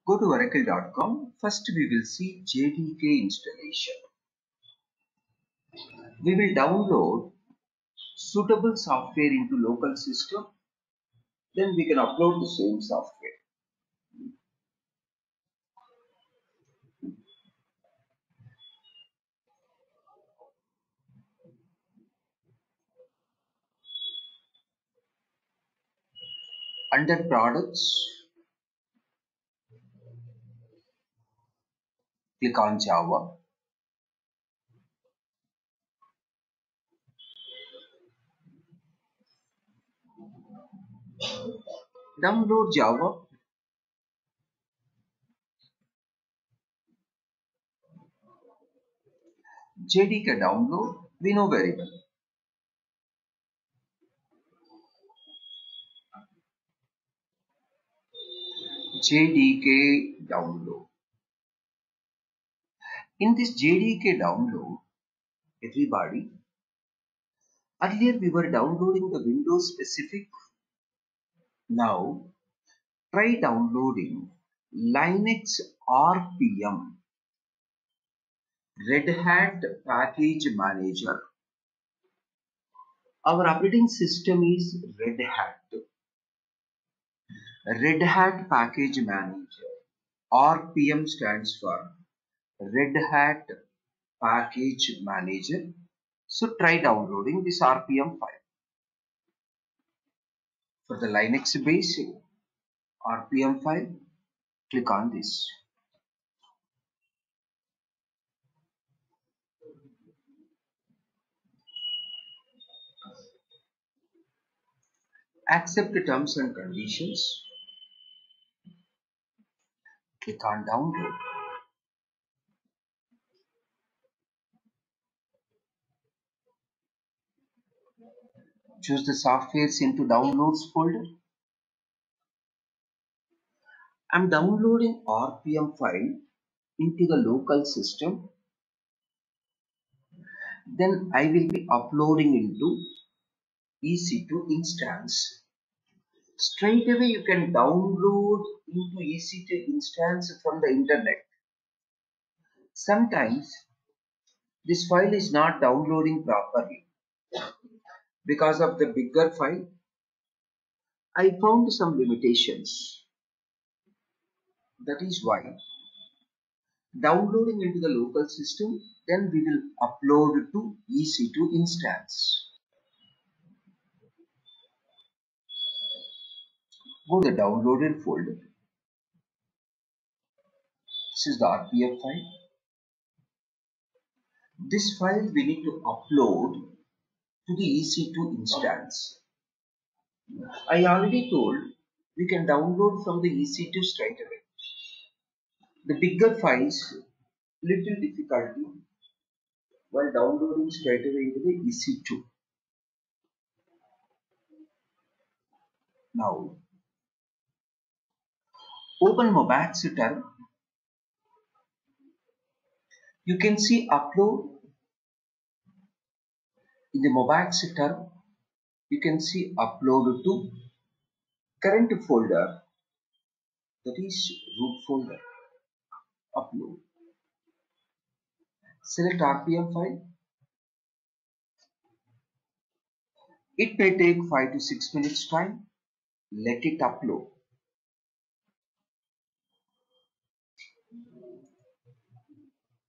Go to oracle.com. First we will see JDK installation. We will download suitable software into local system. Then we can upload the same software. Under products, click on Java. Download Java. JDK download, we know very well. JDK download. In this JDK download, everybody, earlier we were downloading the Windows specific. Now try downloading Linux RPM, Red Hat Package Manager. Our operating system is Red Hat. Red Hat Package Manager. RPM stands for Red Hat Package Manager. So try downloading this RPM file. For the Linux basic RPM file, click on this. Accept the terms and conditions. Click on download. Choose the softwares into downloads folder. I'm downloading RPM file into the local system. Then I will be uploading into EC2 instance. Straight away you can download into EC2 instance from the internet. Sometimes this file is not downloading properly. Because of the bigger file, I found some limitations. That is why downloading into the local system, then we will upload to EC2 instance. Go to the downloaded folder. This is the RPM file. This file we need to upload to the EC2 instance. I already told we can download from the EC2 straight away. The bigger files, little difficulty while downloading straight away into the EC2. Now, open Mobax term. You can see upload in the Mobax term. You can see upload to current folder, that is root folder. Upload. Select RPM file. It may take 5 to 6 minutes time. Let it upload.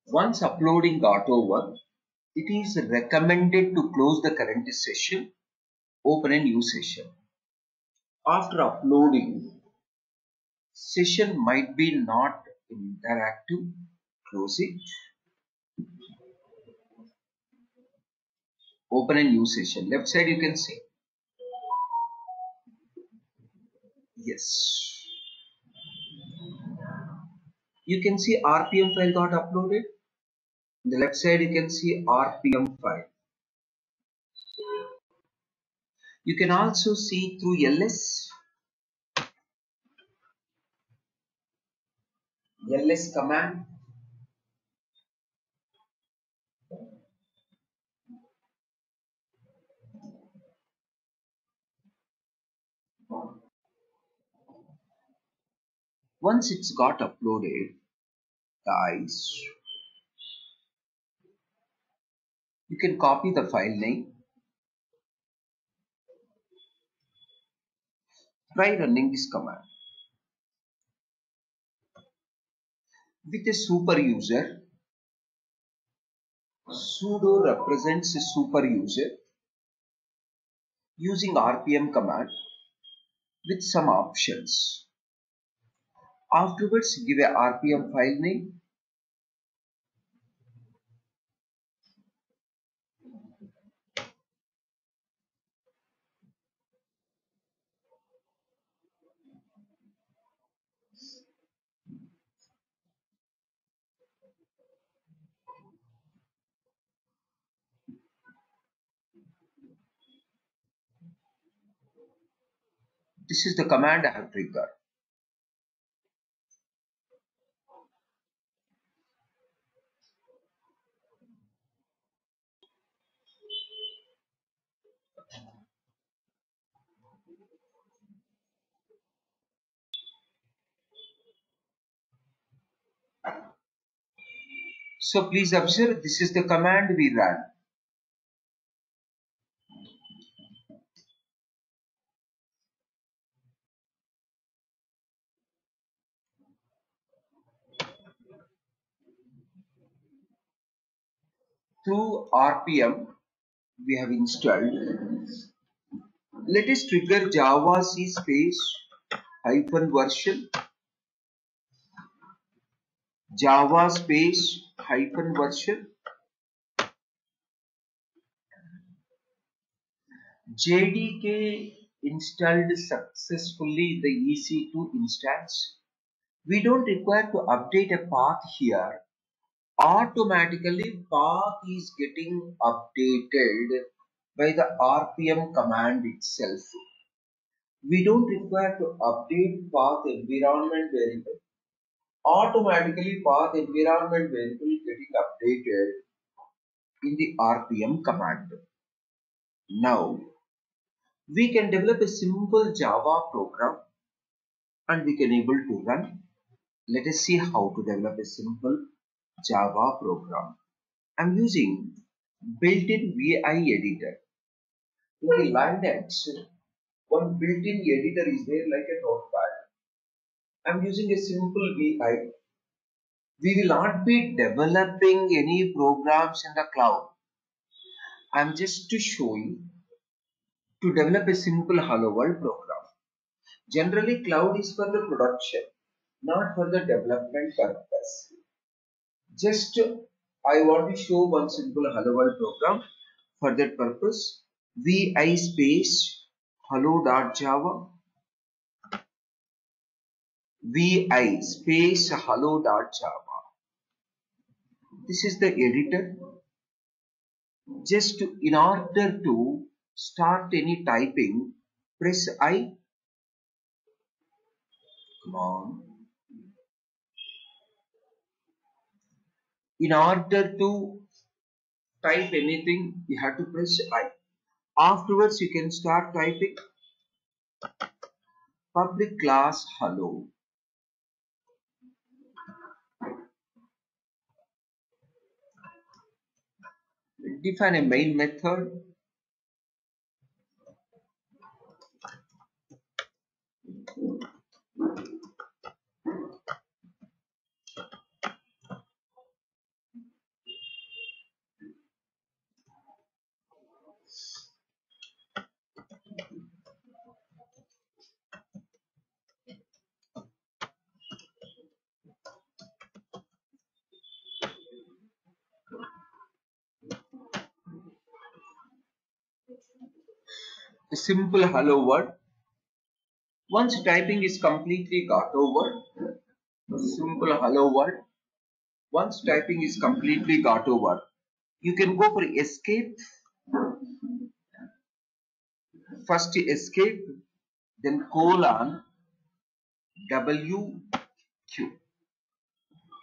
Once uploading got over, it is recommended to close the current session, open a new session. After uploading, session might be not interactive. Close it. Open a new session. Left side you can see. Yes. You can see RPM file got uploaded. On the left side you can see RPM file. You can also see through ls command. Once it's got uploaded, guys, you can copy the file name, try running this command. With a super user, sudo represents a super user using RPM command with some options. Afterwards, give a RPM file name. This is the command I have triggered. So please observe, this is the command we ran. Through RPM, we have installed. Let us trigger Java C space hyphen version, Java space hyphen version, JDK installed successfully the EC2 instance. We don't require to update a path here. Automatically path is getting updated by the RPM command itself. We don't require to update path environment variable. Automatically path environment variable getting updated in the RPM command. Now we can develop a simple Java program and we can able to run. Let us see how to develop a simple Java program. I'm using built-in VI editor. In the Linux, one built-in editor is there like a notepad. I'm using a simple VI. We will not be developing any programs in the cloud. I'm just showing to develop a simple Hello World program. Generally, cloud is for the production, not for the development purpose. Just I want to show one simple Hello World program. For that purpose, vi space hello.java, vi space hello.java. This is the editor. Just in order to start any typing, press I. Come on. In order to type anything, you have to press I. Afterwards, you can start typing public class hello. Define a main method. A simple hello word. Once typing is completely got over, simple hello word. Once typing is completely got over, you can go for escape. First escape, then colon WQ.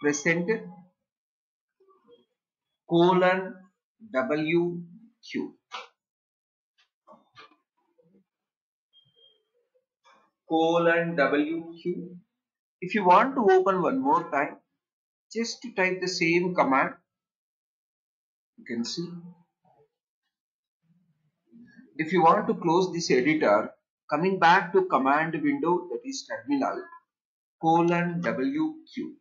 Press enter, colon WQ. Colon WQ. If you want to open one more time, just to type the same command, you can see. If you want to close this editor, coming back to command window, that is terminal, :WQ.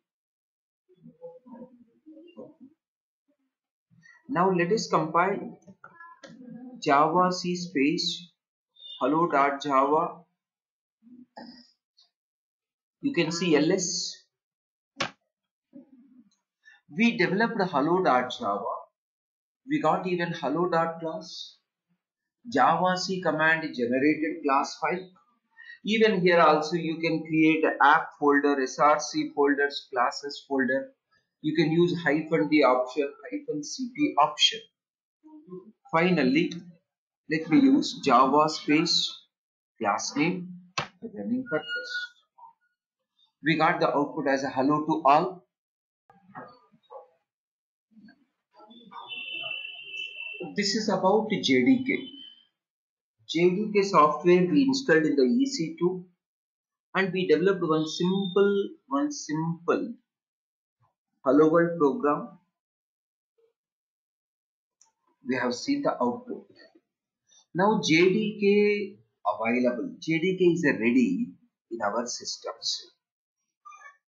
Now let us compile Java C space hello.java. You can see ls. We developed hello.java. We got even hello.class. Java C command generated class file. Even here also you can create app folder, src folders, classes folder. You can use -d option, -cp option. Finally, let me use Java space class name running purpose. We got the output as a hello to all. This is about JDK. JDK software we installed in the EC2, and we developed one simple hello world program. We have seen the output. Now JDK available. JDK is ready in our systems.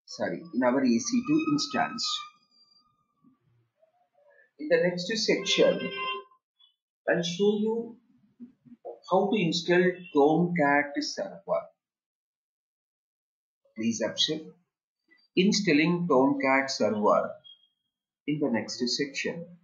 Sorry, in our EC2 instance. In the next section, I'll show you how to install Tomcat server. Please observe. Installing Tomcat server in the next section.